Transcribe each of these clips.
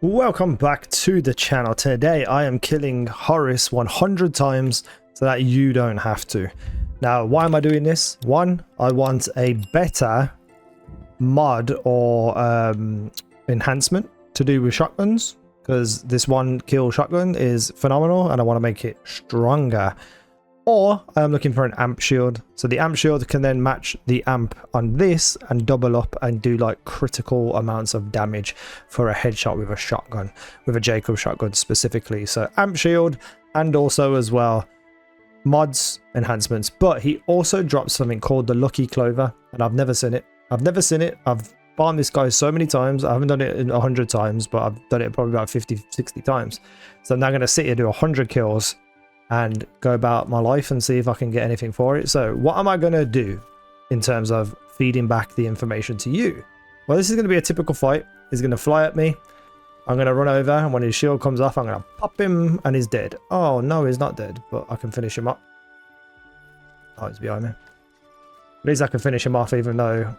Welcome back to the channel. Today I am killing Horace 100 times so that you don't have to. Now, why am I doing this? One, I want a better mod or enhancement to do with shotguns, because this one kill shotgun is phenomenal and I want to make it stronger. Or I'm looking for an amp shield, so the amp shield can then match the amp on this and double up and do like critical amounts of damage for a headshot with a shotgun, with a Jacob shotgun specifically. So amp shield, and also as well mods enhancements. But he also drops something called the lucky clover, and I've never seen it. I've farmed this guy so many times. I haven't done it 100 times, but I've done it probably about 50-60 times. So I'm now going to sit here, do 100 kills and go about my life and see if I can get anything for it. So what am I going to do in terms of feeding back the information to you? Well, this is going to be a typical fight. He's going to fly at me. I'm going to run over, and when his shield comes off, I'm going to pop him and he's dead. Oh no, he's not dead, but I can finish him up. Oh, he's behind me. At least I can finish him off, even though...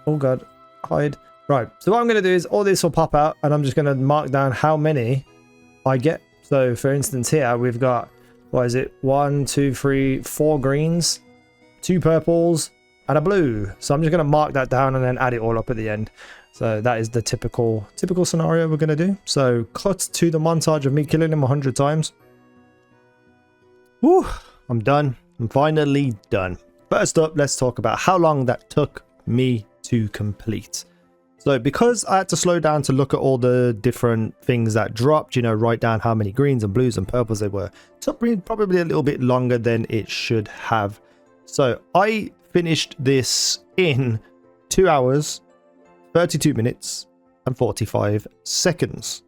Oh god, hide. Right, so what I'm going to do is all this will pop out, and I'm just going to mark down how many I get. So for instance here we've got, what is it, 1 2 3 4 greens, 2 purples and a blue. So I'm just going to mark that down and then add it all up at the end. So that is the typical scenario we're going to do. So cut to the montage of me killing him 100 times. Woo, I'm done. I'm finally done. First up, let's talk about how long that took me to complete. So because I had to slow down to look at all the different things that dropped, you know, write down how many greens and blues and purples they were, it took me probably a little bit longer than it should have. So I finished this in 2 hours, 32 minutes and 45 seconds.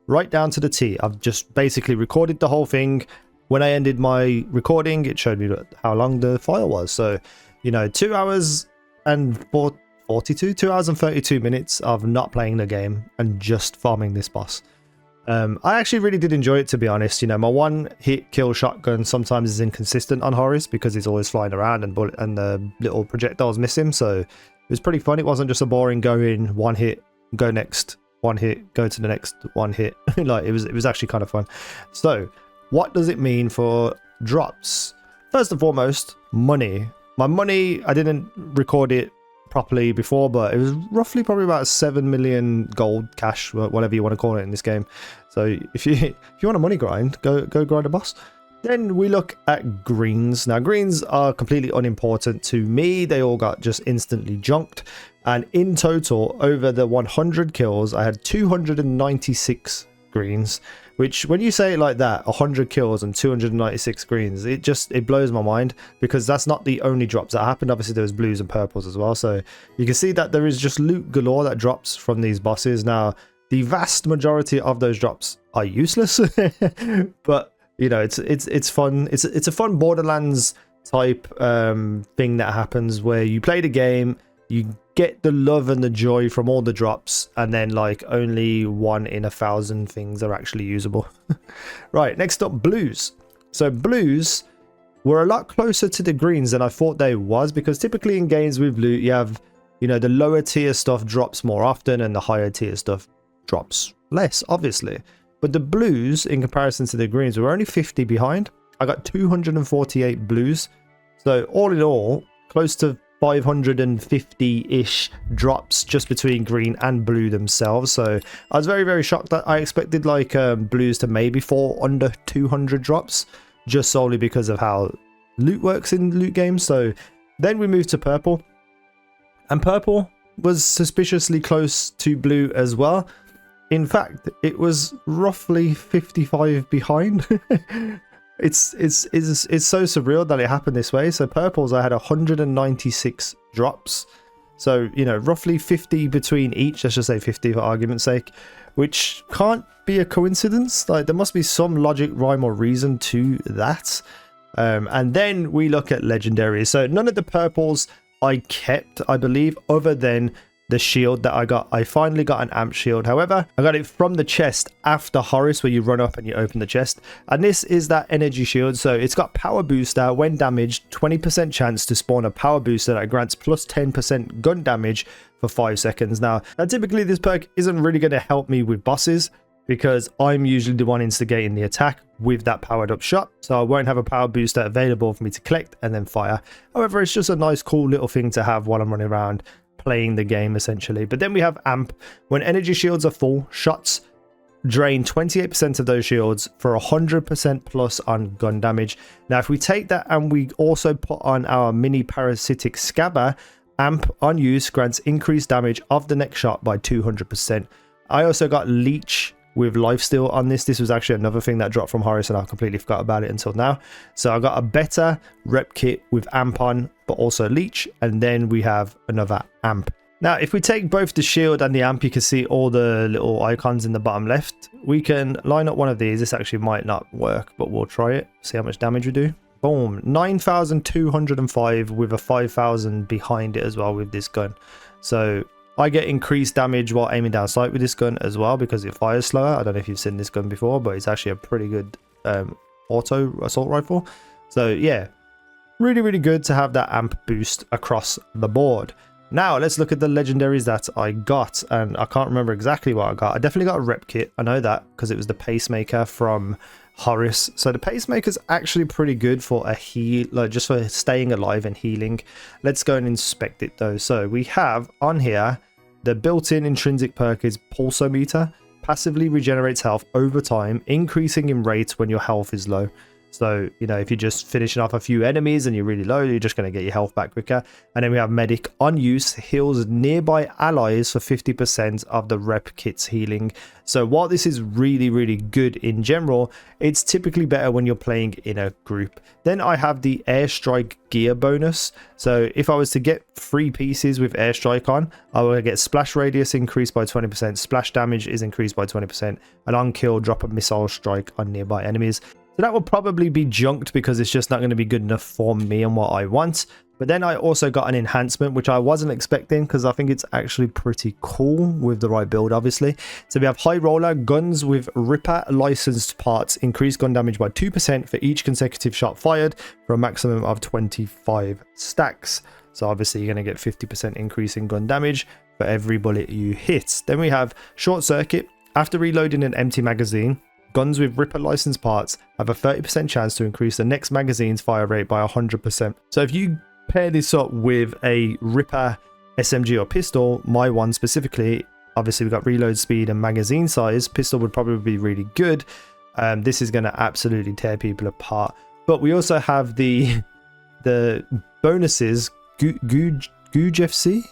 Right down to the T. I've just basically recorded the whole thing. When I ended my recording, it showed me how long the file was. So, you know, 2 hours and 2 hours and 32 minutes of not playing the game and just farming this boss. I actually really did enjoy it, to be honest. You know, my one hit kill shotgun sometimes is inconsistent on Horace because he's always flying around and the little projectiles miss him. So it was pretty fun. It wasn't just a boring go in, one hit, go next, one hit, go to the next, one hit. Like it was actually kind of fun. So what does it mean for drops? First and foremost, money. My money, I didn't record it properly before, but it was roughly probably about 7 million gold, cash, whatever you want to call it in this game. So if you want a money grind, go grind a boss. Then we look at greens. Now greens are completely unimportant to me. They all got just instantly junked, and in total over the 100 kills I had 296 greens, which when you say it like that, 100 kills and 296 greens, it blows my mind, because that's not the only drops that happened. Obviously there was blues and purples as well, so you can see that there is just loot galore that drops from these bosses. Now the vast majority of those drops are useless but you know, it's fun. It's a fun Borderlands type thing that happens where you play the game, you get the love and the joy from all the drops, and then like only 1 in 1,000 things are actually usable. Right, next up, blues. So blues were a lot closer to the greens than I thought they was, because typically in games with loot you have, you know, the lower tier stuff drops more often and the higher tier stuff drops less, obviously. But the blues in comparison to the greens were only 50 behind. I got 248 blues, so all in all close to 550-ish drops just between green and blue themselves. So I was very shocked. That I expected like blues to maybe fall under 200 drops, just solely because of how loot works in loot games. So then we moved to purple, and purple was suspiciously close to blue as well. In fact, it was roughly 55 behind. It's so surreal that it happened this way. So purples, I had 196 drops, so you know, roughly 50 between each. Let's just say 50 for argument's sake, which can't be a coincidence. Like there must be some logic, rhyme or reason to that. And then we look at legendaries. So none of the purples I kept, I believe, other than the shield that I got. I finally got an amp shield. However, I got it from the chest after Horace, where you run up and you open the chest. And this is that energy shield. So it's got power booster. When damaged, 20% chance to spawn a power booster that grants plus 10% gun damage for 5 seconds. Now typically this perk isn't really going to help me with bosses, because I'm usually the one instigating the attack with that powered up shot, so I won't have a power booster available for me to collect and then fire. However, it's just a nice cool little thing to have while I'm running around playing the game essentially. But then we have amp. When energy shields are full, shots drain 28% of those shields for 100% plus on gun damage. Now if we take that and we also put on our mini parasitic scabber, amp on use grants increased damage of the next shot by 200%. I also got leech with lifesteal on this. This was actually another thing that dropped from Horace and I completely forgot about it until now. So I got a better rep kit with amp on, but also leech, and then we have another amp. Now if we take both the shield and the amp, you can see all the little icons in the bottom left. We can line up one of these. This actually might not work, but we'll try it, see how much damage we do. Boom, 9,205 with a 5,000 behind it as well with this gun. So I get increased damage while aiming down sight with this gun as well, because it fires slower. I don't know if you've seen this gun before, but it's actually a pretty good auto assault rifle. So yeah, really good to have that amp boost across the board. Now let's look at the legendaries that I got, and I can't remember exactly what I got. I definitely got a rep kit. I know that because it was the pacemaker from Horace. So the pacemaker's actually pretty good for a heal, like just for staying alive and healing. Let's go and inspect it though. So we have on here the built-in intrinsic perk is pulsometer. Passively regenerates health over time, increasing in rate when your health is low. So, you know, if you're just finishing off a few enemies and you're really low, you're just going to get your health back quicker. And then we have medic on use, heals nearby allies for 50% of the rep kit's healing. So while this is really good in general, it's typically better when you're playing in a group. Then I have the airstrike gear bonus. So if I was to get 3 pieces with airstrike on, I will get splash radius increased by 20%, splash damage is increased by 20%, and on kill drop a missile strike on nearby enemies. So that will probably be junked because it's just not going to be good enough for me and what I want. But then I also got an enhancement, which I wasn't expecting because I think it's actually pretty cool with the right build, obviously. So we have high roller, guns with Ripper licensed parts, increase gun damage by 2% for each consecutive shot fired for a maximum of 25 stacks. So obviously you're going to get 50% increase in gun damage for every bullet you hit. Then we have short circuit. After reloading an empty magazine, guns with Ripper licensed parts have a 30% chance to increase the next magazine's fire rate by 100%. So if you pair this up with a Ripper SMG or pistol, my one specifically, obviously we've got reload speed and magazine size. Pistol would probably be really good. This is going to absolutely tear people apart. But we also have the bonuses, Googe FC.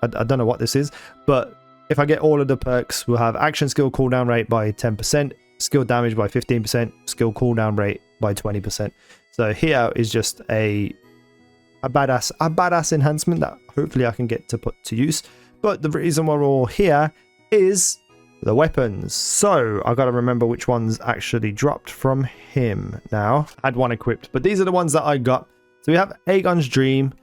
I don't know what this is, but if I get all of the perks, we'll have action skill cooldown rate by 10%, skill damage by 15%, skill cooldown rate by 20%. So here is just a badass enhancement that hopefully I can get to put to use. But the reason we're all here is the weapons. So I got to remember which ones actually dropped from him now. I had one equipped, but these are the ones that I got. So we have Aegon's Dream,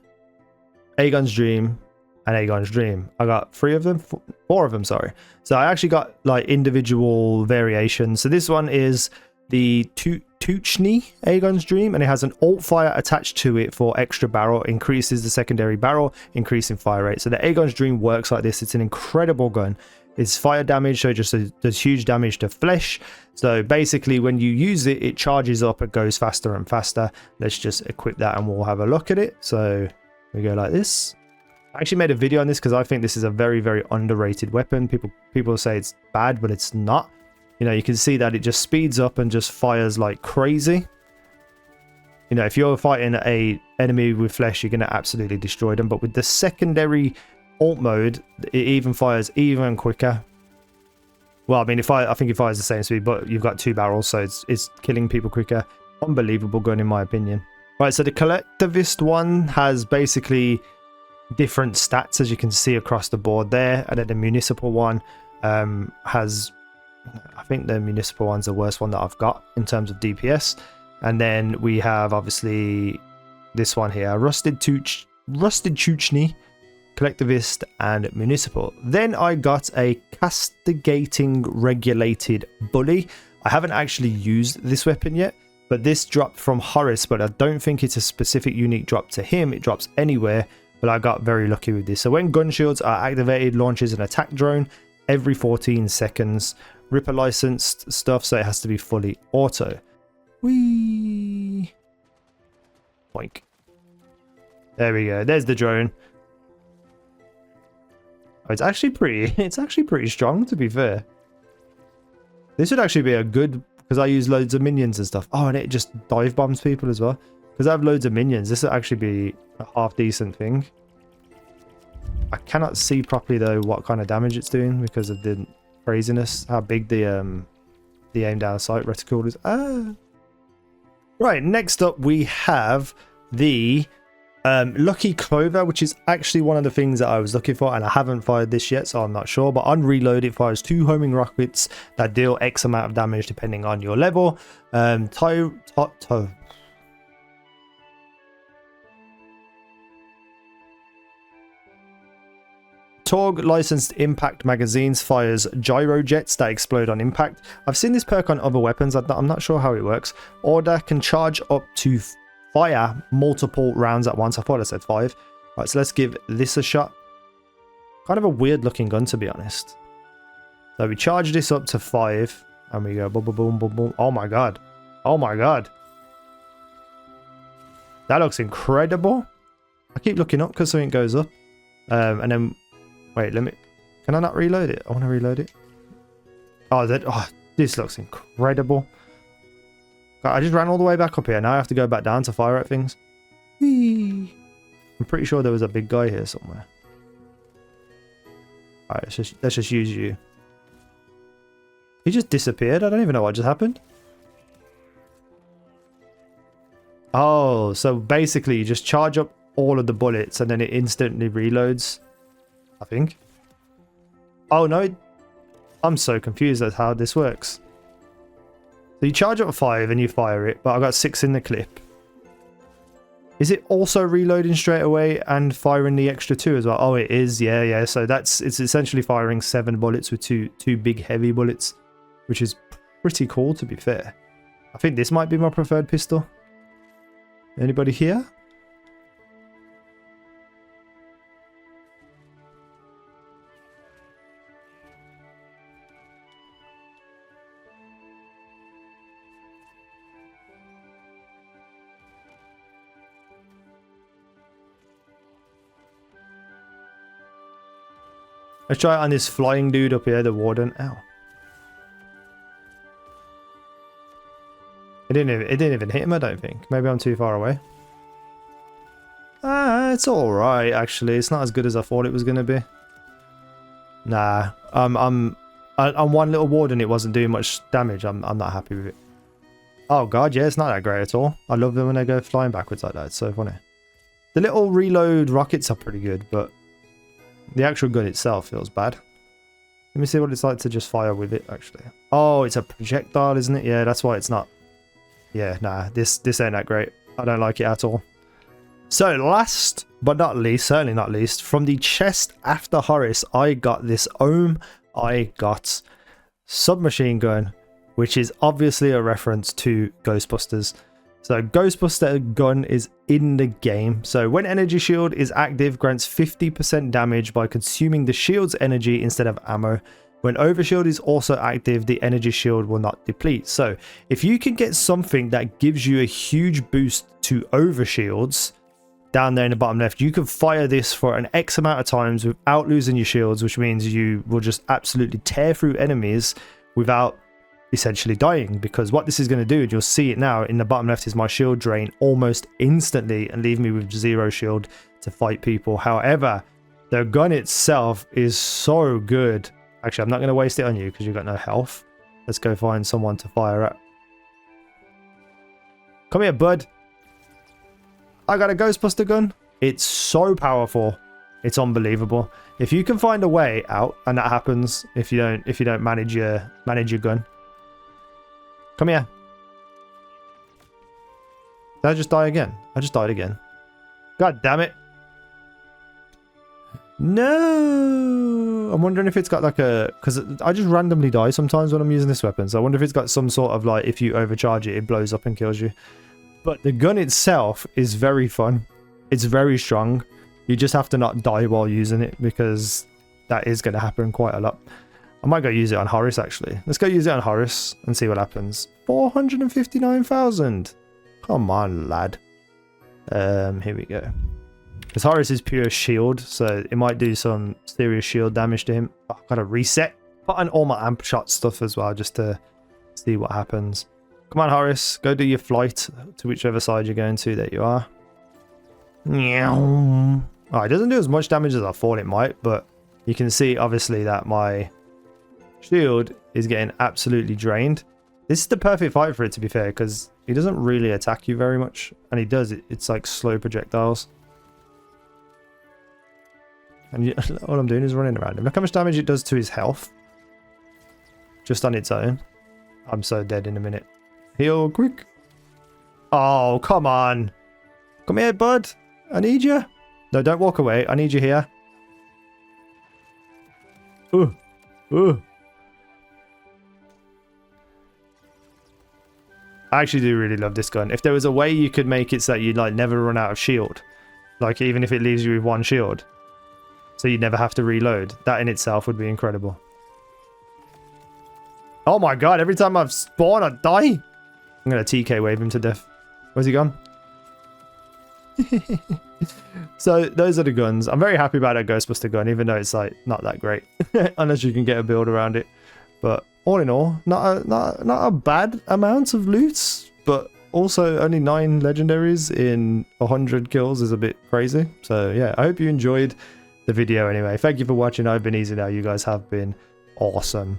Aegon's Dream, and Aegon's Dream. I got 4 of them, sorry. So I actually got like individual variations. So this one is the Tuchny Aegon's Dream, and it has an alt fire attached to it for extra barrel, increases the secondary barrel, increasing fire rate. So the Aegon's Dream works like this. It's an incredible gun. It's fire damage, so just does huge damage to flesh. So basically when you use it, it charges up and goes faster and faster. Let's just equip that and we'll have a look at it. So we go like this. I actually made a video on this because I think this is a very underrated weapon. People say it's bad, but it's not. You know, you can see that it just speeds up and just fires like crazy. You know, if you're fighting a enemy with flesh, you're going to absolutely destroy them. But with the secondary alt mode, it even fires even quicker. Well, I mean, I think it fires the same speed, but you've got 2 barrels, so it's killing people quicker. Unbelievable gun in my opinion. Right, so the collectivist one has basically different stats, as you can see across the board there, and then the municipal one has, I think the municipal one's the worst one that I've got in terms of DPS. And then we have obviously this one here, Rusted Chuchny. collectivist, and municipal. Then I got a castigating regulated bully. I haven't actually used this weapon yet, but this dropped from Horace, but I don't think it's a specific unique drop to him. It drops anywhere, but I got very lucky with this. So when gun shields are activated, launches an attack drone every 14 seconds. Ripper licensed stuff, so it has to be fully auto. Whee! Boink. There we go. There's the drone. Oh, it's actually pretty strong, to be fair. This would actually be a good, because I use loads of minions and stuff. Oh, and it just dive bombs people as well. Because I have loads of minions, this would actually be a half decent thing. I cannot see properly though what kind of damage it's doing because of the craziness, how big the aim down sight reticle is. Right, next up we have the Lucky Clover, which is actually one of the things that I was looking for, and I haven't fired this yet, so I'm not sure. But on reload, it fires 2 homing rockets that deal X amount of damage depending on your level. Torg licensed impact magazines fires gyro jets that explode on impact. I've seen this perk on other weapons. I'm not sure how it works. Order can charge up to fire multiple rounds at once. I thought I said 5. Right, so let's give this a shot. Kind of a weird looking gun, to be honest. So we charge this up to 5 and we go boom, boom, boom, boom, boom. Oh my god. Oh my god. That looks incredible. I keep looking up because something goes up. And then wait, can I not reload it? I want to reload it. Oh, this looks incredible. I just ran all the way back up here. Now I have to go back down to fire at things. Whee! I'm pretty sure there was a big guy here somewhere. Alright, let's just use you. He just disappeared. I don't even know what just happened. Oh, so basically you just charge up all of the bullets and then it instantly reloads, I think. Oh no, I'm so confused as how this works. So you charge up 5 and you fire it, but I got 6 in the clip. Is it also reloading straight away and firing the extra 2 as well? Oh, it is. Yeah. So it's essentially firing 7 bullets with two big heavy bullets, which is pretty cool, to be fair. I think this might be my preferred pistol. Anybody here? Let's try it on this flying dude up here, the warden. Ow. It didn't even hit him, I don't think. Maybe I'm too far away. It's alright, actually. It's not as good as I thought it was going to be. Nah. On one little warden, it wasn't doing much damage. I'm not happy with it. Oh god, yeah, it's not that great at all. I love them when they go flying backwards like that. It's so funny. The little reload rockets are pretty good, but the actual gun itself feels bad. Let me see what it's like to just fire with it, actually. Oh, it's a projectile, isn't it? Yeah, that's why it's not. Yeah, nah, this ain't that great. I don't like it at all. So last but not least, certainly not least, from the chest after Horace, I got this ohm. I got submachine gun, which is obviously a reference to Ghostbusters. So Ghostbuster gun is in the game. So when energy shield is active, grants 50% damage by consuming the shield's energy instead of ammo. When overshield is also active, the energy shield will not deplete. So if you can get something that gives you a huge boost to overshields down there in the bottom left, you can fire this for an X amount of times without losing your shields, which means you will just absolutely tear through enemies without essentially dying. Because what this is going to do, and you'll see it now in the bottom left, is my shield drain almost instantly and leave me with 0 shield to fight people. However, the gun itself is so good. Actually, I'm not going to waste it on you because you've got no health. Let's go find someone to fire at. Come here, bud. I got a Ghostbuster gun. It's so powerful. It's unbelievable. If you can find a way out, and that happens if you don't manage your gun. Come here. Did I just die again? I just died again. God damn it. No! I'm wondering if it's got like a... Because I just randomly die sometimes when I'm using this weapon. So I wonder if it's got some sort of like, if you overcharge it, it blows up and kills you. But the gun itself is very fun. It's very strong. You just have to not die while using it, because that is going to happen quite a lot. I might go use it on Horace, actually. Let's go use it on Horace and see what happens. 459,000. Come on, lad. Here we go. Because Horace is pure shield, so it might do some serious shield damage to him. Oh, I've got to reset. Put on all my amp shot stuff as well, just to see what happens. Come on, Horace. Go do your flight to whichever side you're going to. There you are. Oh, it doesn't do as much damage as I thought it might, but you can see, obviously, that my shield is getting absolutely drained. This is the perfect fight for it, to be fair, because he doesn't really attack you very much. And he does. It's like slow projectiles. And all I'm doing is running around him. Look how much damage it does to his health. Just on its own. I'm so dead in a minute. Heal quick. Oh, come on. Come here, bud. I need you. No, don't walk away. I need you here. Ooh. Ooh. I actually do really love this gun. If there was a way you could make it so that you'd like never run out of shield. Like even if it leaves you with one shield. So you'd never have to reload. That in itself would be incredible. Oh my god, every time I've spawned, I die. I'm going to TK wave him to death. Where's he gone? So those are the guns. I'm very happy about that Ghostbuster gun, even though it's like not that great. Unless you can get a build around it. But all in all, not a bad amount of loot. But also only 9 legendaries in 100 kills is a bit crazy. So yeah, I hope you enjoyed the video anyway. Thank you for watching. I've been easy now. You guys have been awesome.